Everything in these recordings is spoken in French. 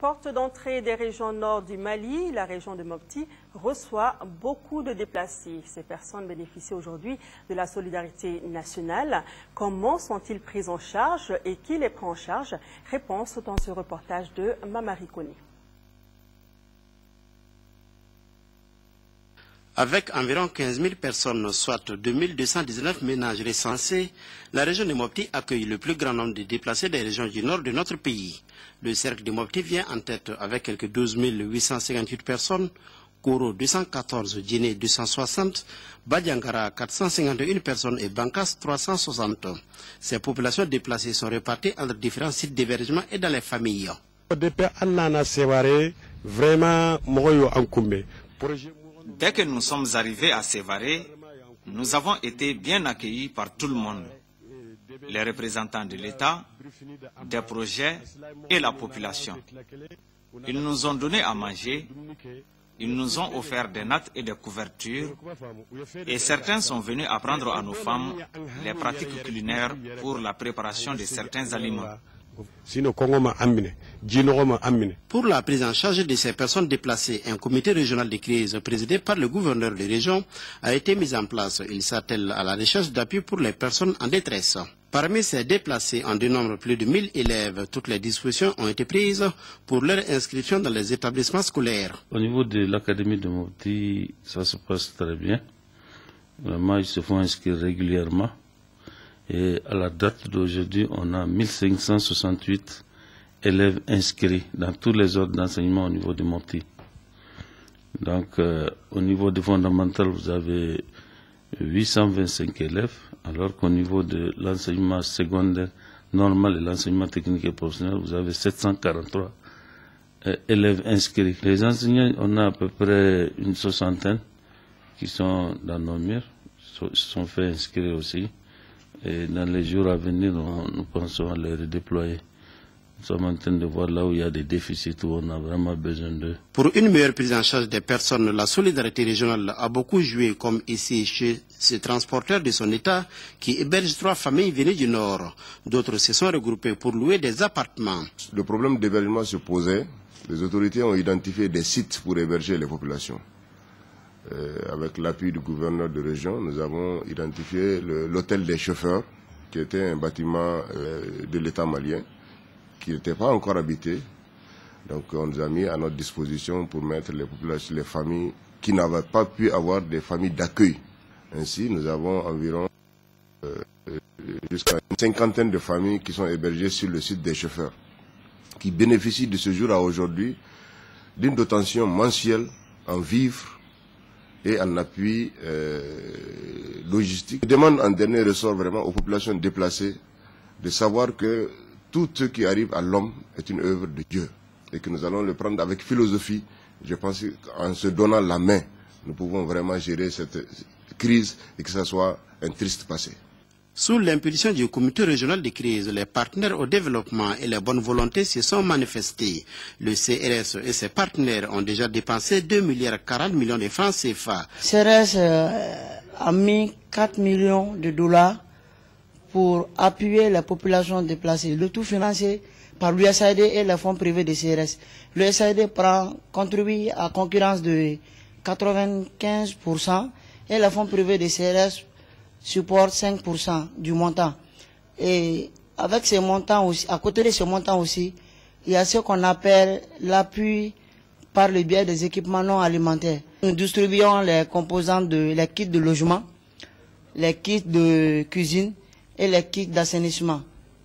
Porte d'entrée des régions nord du Mali, la région de Mopti reçoit beaucoup de déplacés. Ces personnes bénéficient aujourd'hui de la solidarité nationale. Comment sont-ils pris en charge et qui les prend en charge? Réponse dans ce reportage de Mamari Kone. Avec environ 15 000 personnes, soit 2219 ménages recensés, la région de Mopti accueille le plus grand nombre de déplacés des régions du nord de notre pays. Le cercle de Mopti vient en tête avec quelques 12 858 personnes, Koro 214, Djinné 260, Badiangara 451 personnes et Bankas 360. Ces populations déplacées sont réparties entre différents sites d'hébergement et dans les familles. Dès que nous sommes arrivés à Sévaré, nous avons été bien accueillis par tout le monde, les représentants de l'État, des projets et la population. Ils nous ont donné à manger, ils nous ont offert des nattes et des couvertures, et certains sont venus apprendre à nos femmes les pratiques culinaires pour la préparation de certains aliments. Pour la prise en charge de ces personnes déplacées, un comité régional de crise présidé par le gouverneur de région a été mis en place. Il s'attelle à la recherche d'appui pour les personnes en détresse. Parmi ces déplacés, on dénombre plus de 1000 élèves. Toutes les dispositions ont été prises pour leur inscription dans les établissements scolaires. Au niveau de l'académie de Mopti, ça se passe très bien. Vraiment, ils se font inscrire régulièrement. Et à la date d'aujourd'hui, on a 1568 élèves inscrits dans tous les ordres d'enseignement au niveau de Mopti. Donc, au niveau du fondamental, vous avez 825 élèves, alors qu'au niveau de l'enseignement secondaire normal et l'enseignement technique et professionnel, vous avez 743 élèves inscrits. Les enseignants, on a à peu près une soixantaine qui sont dans nos murs, sont fait inscrire aussi. Et dans les jours à venir, nous pensons à les redéployer. Nous sommes en train de voir là où il y a des déficits, où on a vraiment besoin d'eux. Pour une meilleure prise en charge des personnes, la solidarité régionale a beaucoup joué, comme ici chez ce transporteur de son État qui héberge 3 familles venues du Nord. D'autres se sont regroupés pour louer des appartements. Le problème d'hébergement se posait. Les autorités ont identifié des sites pour héberger les populations. Avec l'appui du gouverneur de région, nous avons identifié l'hôtel des chauffeurs, qui était un bâtiment de l'État malien, qui n'était pas encore habité. Donc on nous a mis à notre disposition pour mettre les populations, les familles qui n'avaient pas pu avoir des familles d'accueil. Ainsi, nous avons environ jusqu'à une cinquantaine de familles qui sont hébergées sur le site des chauffeurs, qui bénéficient de ce jour à aujourd'hui d'une dotation mensuelle en vivres et en appui logistique. Je demande en dernier ressort vraiment aux populations déplacées de savoir que tout ce qui arrive à l'homme est une œuvre de Dieu et que nous allons le prendre avec philosophie. Je pense qu'en se donnant la main, nous pouvons vraiment gérer cette crise et que ce soit un triste passé. Sous l'impulsion du comité régional de crise, les partenaires au développement et les bonnes volontés se sont manifestés. Le CRS et ses partenaires ont déjà dépensé 2,40 milliards de francs CFA. CRS a mis 4 millions de dollars pour appuyer la population déplacée. Le tout financé par l'USAID et les fonds privés de CRS. L'USAID contribue à concurrence de 95% et les fonds privés de CRS supporte 5% du montant. Et avec ces montants aussi, à côté de ce montant aussi, il y a ce qu'on appelle l'appui par le biais des équipements non alimentaires. Nous distribuons les composants les kits de logement, les kits de cuisine et les kits d'assainissement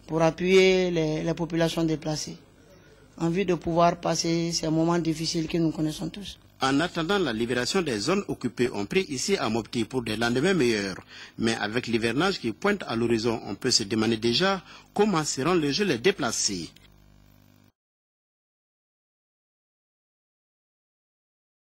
pour appuyer les populations déplacées, en vue de pouvoir passer ces moments difficiles que nous connaissons tous. En attendant la libération des zones occupées, on prie ici à Mopti pour des lendemains meilleurs. Mais avec l'hivernage qui pointe à l'horizon, on peut se demander déjà comment seront les jeux les déplacés.